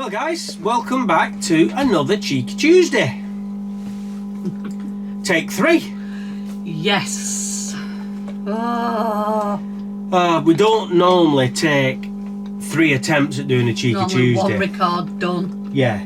Well guys, welcome back to another Cheeky Tuesday. Take 3. Yes. We don't normally take 3 attempts at doing a Cheeky Normally Tuesday. one record done. Yeah.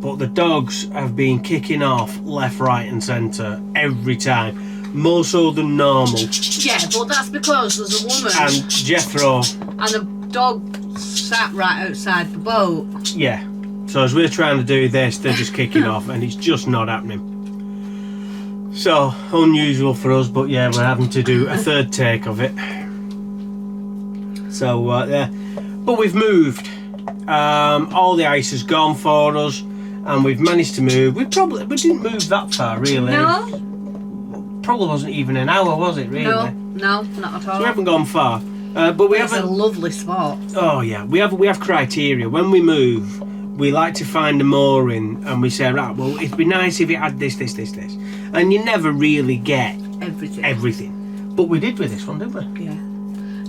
But the dogs have been kicking off left, right and centre every time. More so than normal. Yeah, but that's because there's a woman And Jethro. and a dog sat right outside the boat. Yeah. So as we're trying to do this, they're just kicking off and it's just not happening. So, unusual for us, but yeah, we're having to do a 3rd take of it. So, yeah. But we've moved. All the ice has gone for us and we've managed to move. We didn't move that far, really. No. Probably wasn't even an hour, was it, really? No, not at all. So we haven't gone far. But we have a lovely spot. Oh yeah, we have criteria. When we move, we like to find a mooring and we say, right, well, it'd be nice if it had this. And you never really get everything. But we did with this one, didn't we? Yeah.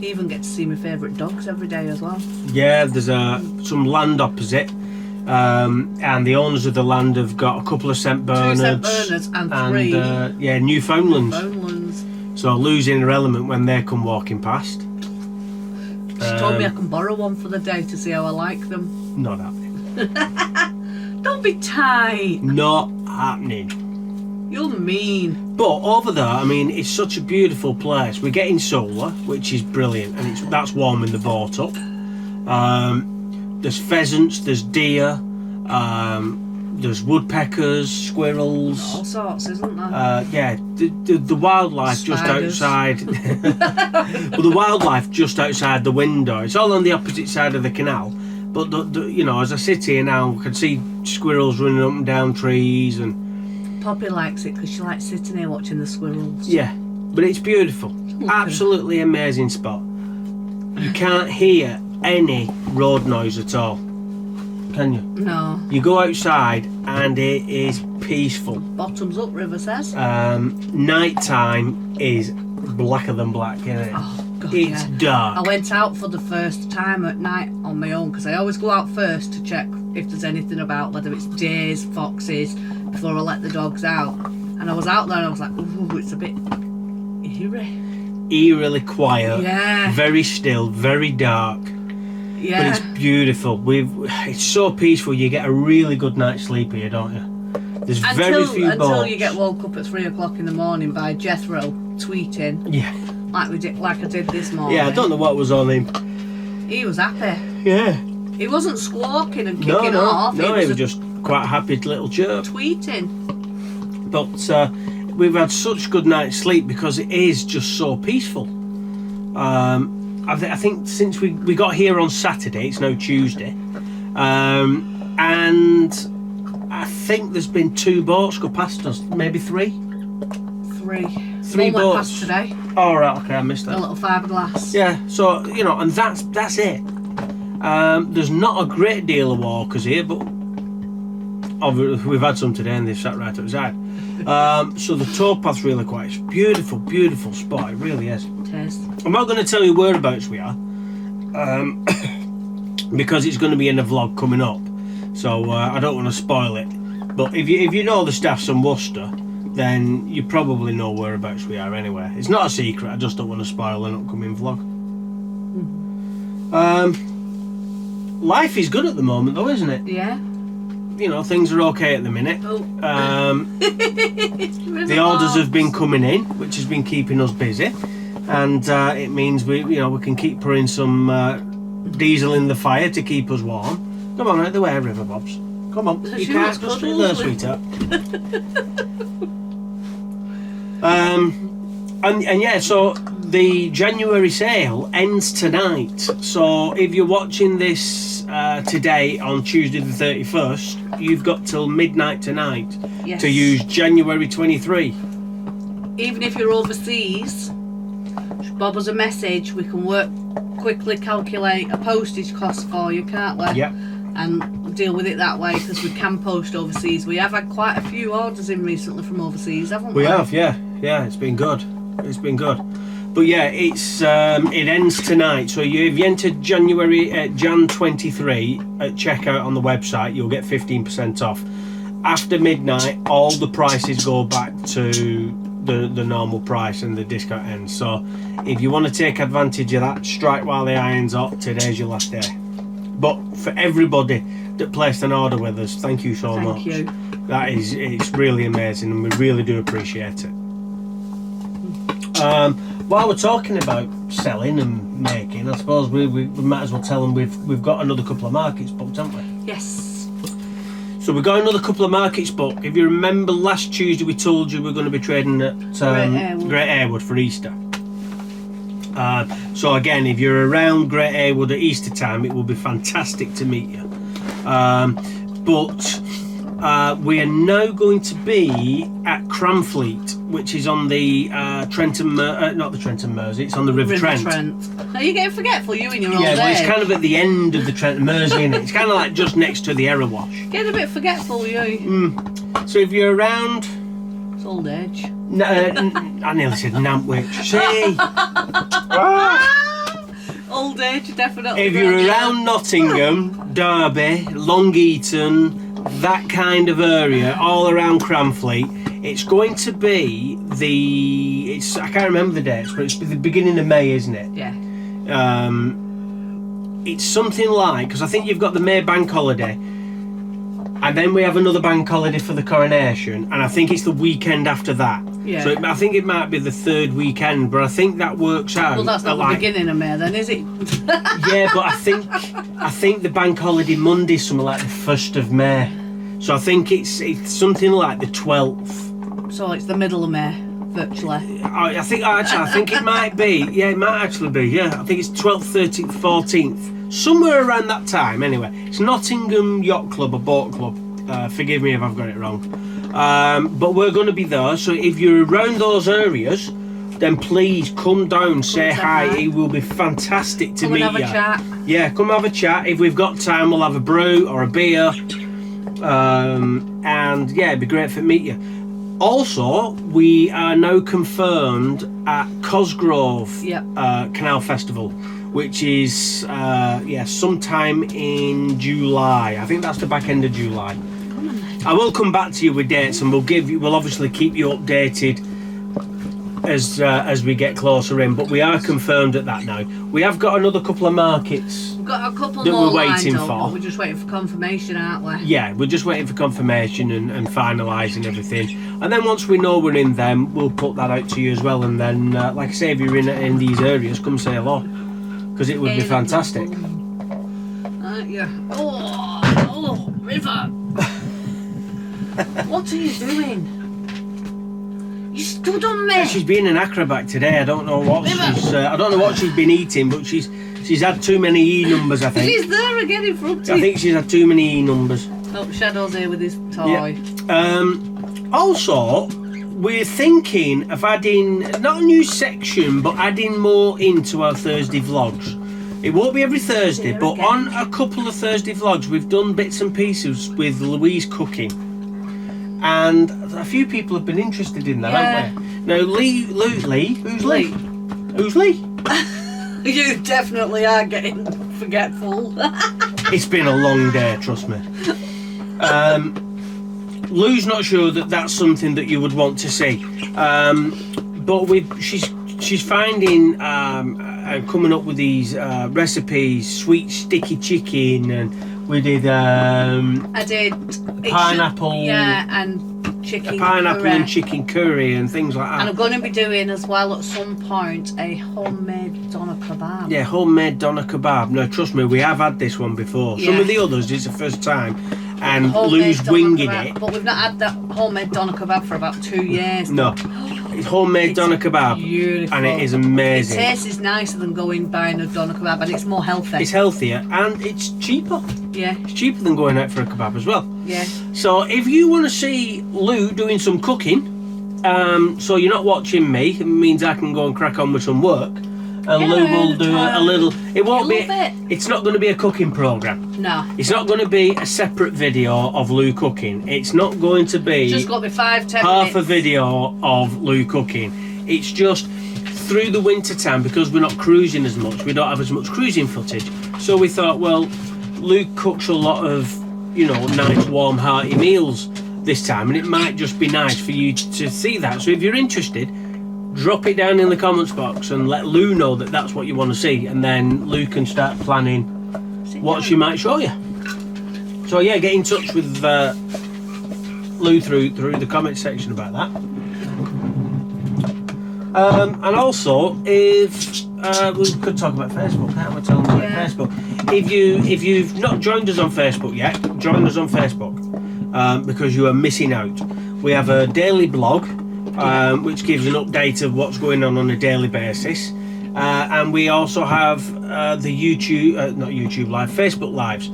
You even get to see my favourite dogs every day as well. Yeah, there's some land opposite. And the owners of the land have got a couple of St. Bernards. 2 St. Bernards and 3. Yeah, Newfoundlands. Newfoundlands. So losing her element when they come walking past. She told me I can borrow one for the day to see how I like them. Not happening. Don't be tight. Not happening. You're mean. But over there, I mean, it's such a beautiful place. We're getting solar, which is brilliant, and that's warming the boat up. There's pheasants, there's deer, there's woodpeckers, squirrels. All sorts, isn't there? Yeah, the wildlife Spiders. just outside. Well, the wildlife just outside the window. It's all on the opposite side of the canal. But you know, as I sit here now, I can see squirrels running up and down trees and. Poppy likes it because she likes sitting here watching the squirrels. Yeah, but it's beautiful. Absolutely amazing spot. You can't hear any road noise at all, can you? No. You go outside and it is peaceful. Bottoms up, River says. Night time is blacker than black, isn't it? Oh, God, It's dark. I went out for the first time at night on my own because I always go out first to check if there's anything about, whether it's deers, foxes, before I let the dogs out. And I was out there and I was like, ooh, it's a bit eerie. Eerily quiet. Yeah. Very still, very dark. Yeah. But it's beautiful. It's so peaceful. You get a really good night's sleep here, don't you? There's very few boats. Until you get woke up at 3 o'clock in the morning by Jethro tweeting. Yeah. Like I did this morning. Yeah, I don't know what was on him. He was happy. Yeah. He wasn't squawking and kicking off. No, he was just quite a happy little chirp. Tweeting. But we've had such good night's sleep because it is just so peaceful. I think since we got here on Saturday, it's now Tuesday, and I think there's been 2 boats go past us, maybe 3. 3 One went boats past today. Oh right, okay, I missed that. A little fiberglass. Yeah, so you know, and that's it. There's not a great deal of walkers here, but we've had some today and they've sat right outside. So the towpath's really quiet. It's a beautiful, beautiful spot. It really is. It is. I'm not going to tell you whereabouts we are, because it's going to be in a vlog coming up. So I don't want to spoil it. But if you know the staffs in Worcester, then you probably know whereabouts we are anyway. It's not a secret. I just don't want to spoil an upcoming vlog. Life is good at the moment, though, isn't it? Yeah. You know, things are okay at the minute. Oh. The orders have been coming in, which has been keeping us busy, and it means we can keep putting some diesel in the fire to keep us warm. Come on, out the way, River Bobs. Come on, you can't go straight there, sweetheart. And yeah, so the January sale ends tonight. So if you're watching this today on Tuesday the 31st, you've got till midnight tonight to use January 23. Even if you're overseas, bob us a message. We can quickly calculate a postage cost for you, can't we? Yep. And deal with it that way, because we can post overseas. We have had quite a few orders in recently from overseas, haven't we? We have, yeah. It's been good. It's been good. But yeah, it's it ends tonight. So if you enter Jan 23 at checkout on the website, you'll get 15% off. After midnight, all the prices go back to the normal price and the discount ends. So if you want to take advantage of that, strike while the iron's hot. Today's your last day. But for everybody that placed an order with us, thank you so much. Thank you. It's really amazing, and we really do appreciate it. While we're talking about selling and making, I suppose we might as well tell them we've got another couple of markets booked, haven't we? Yes. So we've got another couple of markets booked. If you remember last Tuesday, we told you we're going to be trading at Great Airwood for Easter. So again, if you're around Great Airwood at Easter time, it will be fantastic to meet you. But we are now going to be at Cramfleet, which is on the not the Trenton Mersey, it's on the River Trent. Are you getting forgetful, you in your old Yeah, well, age? it's kind of at the end of the Trenton Mersey, isn't it? It's kind of like just next to the Erewash. Getting a bit forgetful, you. So if you're around... It's old age. I nearly said Nantwich. See? Old age, definitely. If you're around Nottingham, Derby, Long Eaton, that kind of area, all around Cramfleet, it's going to be I can't remember the dates, but it's the beginning of May, isn't it? Yeah. It's something like, because I think you've got the May bank holiday, and then we have another bank holiday for the coronation, and I think it's the weekend after that. Yeah. So I think it might be the third weekend, but I think that works out. Well, that's not the beginning of May then, is it? Yeah, but I think the bank holiday Monday is something like the 1st of May. So I think it's something like the 12th. So it's the middle of May, virtually. I think it might be. Yeah, it might actually be. Yeah, I think it's 12th, 13th, 14th. Somewhere around that time, anyway. It's Nottingham Yacht Club, a boat club. Forgive me if I've got it wrong. But we're going to be there, so if you're around those areas, then please come down, say hi. It will be fantastic to meet you. Come and have a chat. Yeah, come have a chat. If we've got time, we'll have a brew or a beer. And yeah, it'd be great to meet you. Also, we are now confirmed at Cosgrove Canal Festival, which is sometime in July. I think that's the back end of July. I will come back to you with dates, and we'll obviously keep you updated as we get closer in. But we are confirmed at that now. We have got another couple of markets. We've got a couple that more we're waiting lined up, for. but we're just waiting for confirmation, aren't we? Yeah, we're just waiting for confirmation and finalising everything. And then once we know we're in them, we'll put that out to you as well. And then, like I say, if you're in these areas, come say hello, because it would be fantastic. Yeah. Oh, river. What are you doing? You stood on me. She's been an acrobat today. I don't know what she's been eating, but she's had too many E numbers, I think. She's there again in front of you. I think she's had too many E numbers. Oh, Shadow's here with his toy. Yeah. Also, we're thinking of adding not a new section, but adding more into our Thursday vlogs. It won't be every Thursday, but on a couple of Thursday vlogs, we've done bits and pieces with Louise cooking. And a few people have been interested in that, haven't they? Now, Lee? Who's Lee? Who's Lee? You definitely are getting forgetful. It's been a long day, trust me. Lou's not sure that that's something that you would want to see. But she's finding coming up with these recipes, sweet sticky chicken, and we did I did pineapple, and chicken pineapple curry. and chicken curry and things like that. And I'm going to be doing as well at some point a homemade doner kebab. Yeah, homemade doner kebab. No, trust me, we have had this one before. Some of the others it's the first time, and Lou's winging it. But we've not had that homemade doner kebab for about 2 years. No. It's homemade doner kebab, beautiful. and it is amazing. It tastes nicer than buying a doner kebab, and it's more healthy. It's healthier and it's cheaper. Yeah. It's cheaper than going out for a kebab as well. Yeah. So if you want to see Lou doing some cooking, so you're not watching me, it means I can go and crack on with some work, and Lou will do a little. It won't be. It's not going to be a cooking program. No. It's not going to be a separate video of Lou cooking. It's not going to be. It's just got to be 5-10 half minutes. a video of Lou cooking. It's just through the winter time, because we're not cruising as much, we don't have as much cruising footage. So we thought, well, Luke cooks a lot of, you know, nice warm hearty meals this time, and it might just be nice for you to see that. So if you're interested, drop it down in the comments box and let Lou know that that's what you want to see, and then Lou can start planning what she might show you. So yeah, get in touch with Lou through the comment section about that. And also, if we could talk about Facebook, can't we? Tell them about Facebook. If you've not joined us on Facebook yet, join us on Facebook, because you are missing out. We have a daily blog, which gives an update of what's going on a daily basis, and we also have the YouTube, not YouTube Live, Facebook Lives,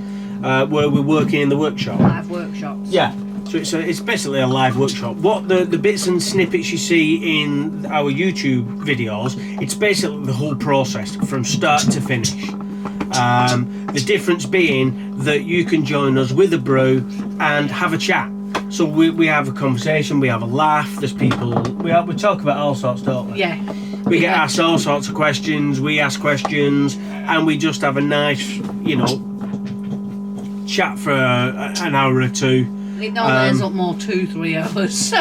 where we're working in the workshop. Live workshops. Yeah. So it's basically a live workshop. What the bits and snippets you see in our YouTube videos, it's basically the whole process from start to finish. The difference being that you can join us with a brew and have a chat. So we have a conversation, we have a laugh, there's people, we talk about all sorts, don't we? Yeah. We get asked all sorts of questions, we ask questions, and we just have a nice, you know, chat for an hour or two. It normally ends up more 2-3 hours.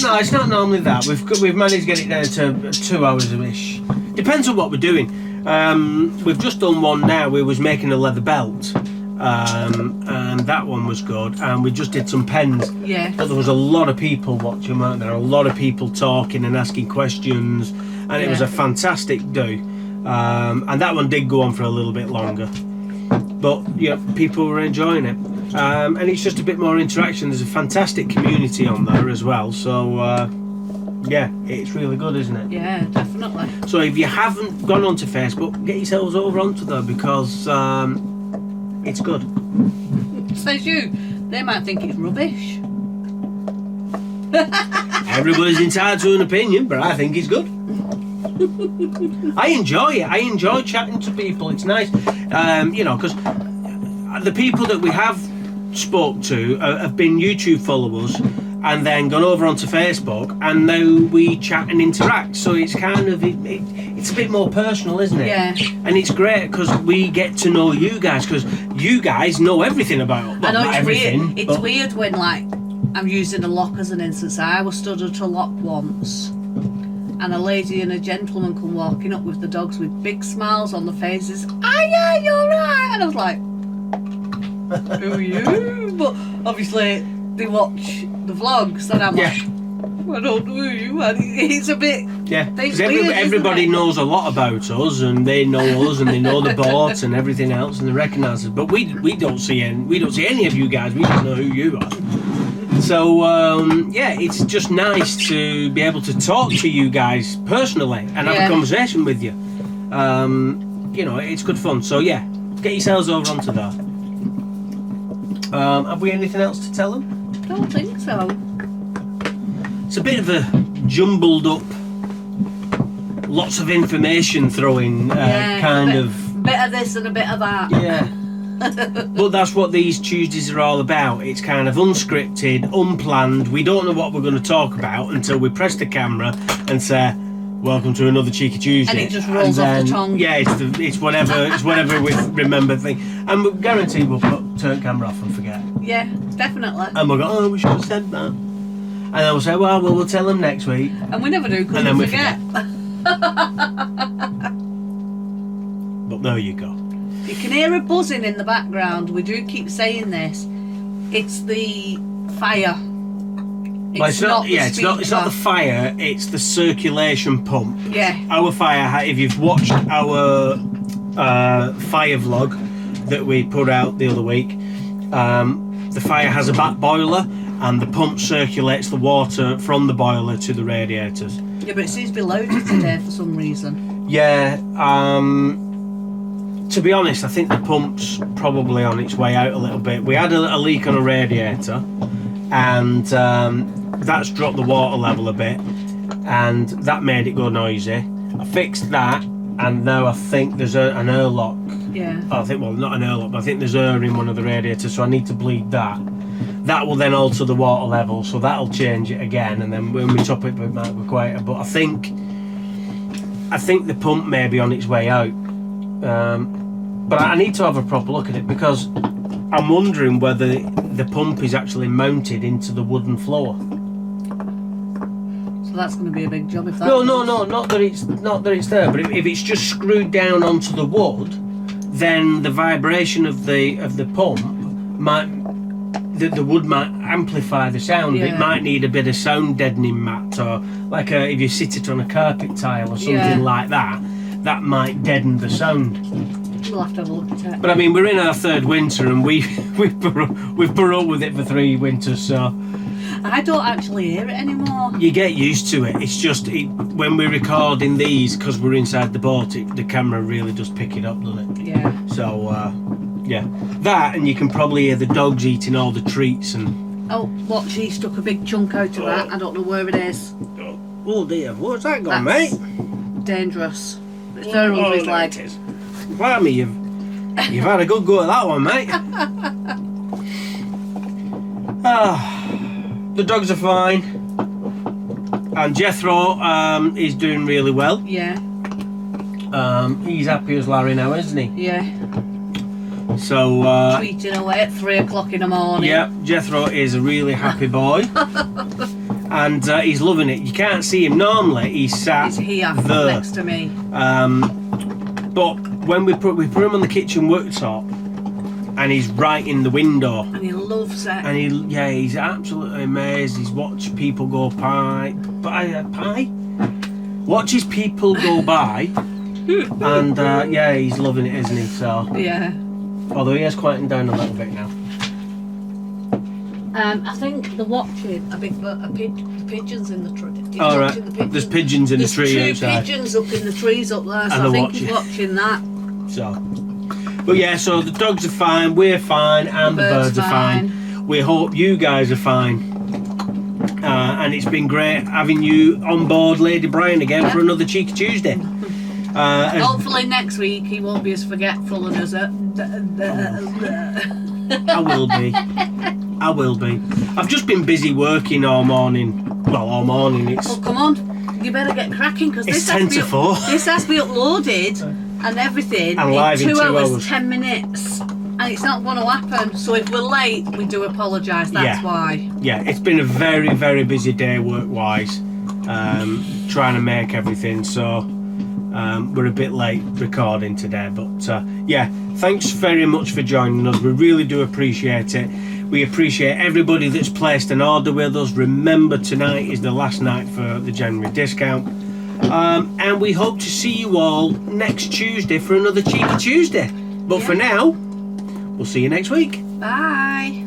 No, it's not normally that. We've managed to get it down to 2 hours-ish. Depends on what we're doing. We've just done one now. We was making a leather belt, and that one was good. And we just did some pens. Yeah. But there was a lot of people watching, weren't there? A lot of people talking and asking questions, and it was a fantastic do. And that one did go on for a little bit longer. But yeah, people were enjoying it. And it's just a bit more interaction. There's a fantastic community on there as well, so yeah, it's really good, isn't it? Yeah, definitely. So if you haven't gone onto Facebook, get yourselves over onto there, because it's good. Says you, they might think it's rubbish. Everybody's entitled to an opinion, but I think it's good. I enjoy it. I enjoy chatting to people. It's nice, you know, because the people that we have spoke to have been YouTube followers and then gone over onto Facebook, and now we chat and interact. So it's kind of it's a bit more personal, isn't it? Yeah. And it's great because we get to know you guys, because you guys know everything about. Well, I know not it's everything, weird. It's weird when, like, I'm using a lock as an instance. I was stood at a lock once, and a lady and a gentleman come walking up with the dogs with big smiles on their faces. Ah, yeah, you're right. And I was like, who are you? But obviously they watch the vlogs, and I'm like, I don't know who you are. It's a bit, because everybody knows a lot about us, and they know us, and they know the boat and everything else, and they recognise us. But we don't see any of you guys. We don't know who you are. So yeah, it's just nice to be able to talk to you guys personally and have a conversation with you. You know, it's good fun. So yeah, get yourselves over onto that. Have we anything else to tell them? I don't think so. It's a bit of a jumbled up, lots of information throwing, kind of. Bit of this and a bit of that. Yeah. But that's what these Tuesdays are all about. It's kind of unscripted, unplanned. We don't know what we're going to talk about until we press the camera and say, "Welcome to another Cheeky Tuesday." And it just rolls off the tongue. Yeah, it's whatever we remember thing. And we guarantee we'll turn camera off and forget. Yeah, definitely. And we'll go, "Oh, we should have said that." And then we'll say, well, we'll tell them next week. And we never do, because we forget. But there you go. You can hear a buzzing in the background. We do keep saying this. It's the fire. It's not the fire, it's the circulation pump. Yeah. Our fire, if you've watched our fire vlog that we put out the other week, the fire has a back boiler, and the pump circulates the water from the boiler to the radiators. Yeah, but it seems to be loaded today for some reason. Yeah, to be honest, I think the pump's probably on its way out a little bit. We had a leak on a radiator, and that's dropped the water level a bit, and that made it go noisy. I fixed that, and now I think there's an air lock. Yeah. I think, well, not an air lock, but I think there's air in one of the radiators, so I need to bleed that. That will then alter the water level, so that'll change it again, and then when we top it, it might be quieter. But I think I think the pump may be on its way out. But I need to have a proper look at it, because I'm wondering whether the pump is actually mounted into the wooden floor. So that's going to be a big job if that. No, not that it's there. But if it's just screwed down onto the wood, then the vibration of the pump might. The wood might amplify the sound. Yeah. It might need a bit of sound deadening mat, or like if you sit it on a carpet tile or something like that, that might deaden the sound. We'll have to have a look at it. But I mean, we're in our third winter, and we've put up with it for 3 winters, so I don't actually hear it anymore. you get used to it. It's just when we're recording these, because we're inside the boat, the camera really does pick it up, doesn't it? Yeah. So yeah, that, and you can probably hear the dogs eating all the treats and. Oh, what? She stuck a big chunk out of that. I don't know where it is. Oh dear, what's that gone, That's mate? dangerous. It's very hungry, like. Blimey, you've had a good go at that one, mate. The dogs are fine, and Jethro is doing really well. Yeah. He's happy as Larry now, isn't he? Yeah. So Tweeting away at 3 o'clock in the morning. yeah, Jethro is a really happy boy, and he's loving it. You can't see him normally. He's sat He's here there. next to me. But when we put him on the kitchen worktop, and he's right in the window, And he loves it. and he's absolutely amazed. He's watched people go by, watches people go by, and he's loving it, isn't he? So, Yeah. although he has quietened down a little bit now. I think they're watching the pigeons in the tree. He's All right, watching the pigeons. there's pigeons in There's the tree 2 outside. pigeons up in the trees up there, so And I they're think he's watching that. So, but yeah, so the dogs are fine, we're fine, and the birds are fine. We hope you guys are fine. And it's been great having you on board Lady Brian again for another Cheeky Tuesday. Hopefully next week he won't be as forgetful and as I will be. I've just been busy working all morning. Well, all morning. Oh, come on. You better get cracking, because It's 10 to 4. This has to be uploaded and everything And live in 2 hours. 10 minutes. And it's not going to happen. So if we're late, we do apologise. That's why. Yeah, it's been a very, very busy day work-wise. Trying to make everything. So we're a bit late recording today. But yeah, thanks very much for joining us. We really do appreciate it. We appreciate everybody that's placed an order with us. Remember, tonight is the last night for the January discount. And we hope to see you all next Tuesday for another Cheeky Tuesday. But for now, we'll see you next week. Bye.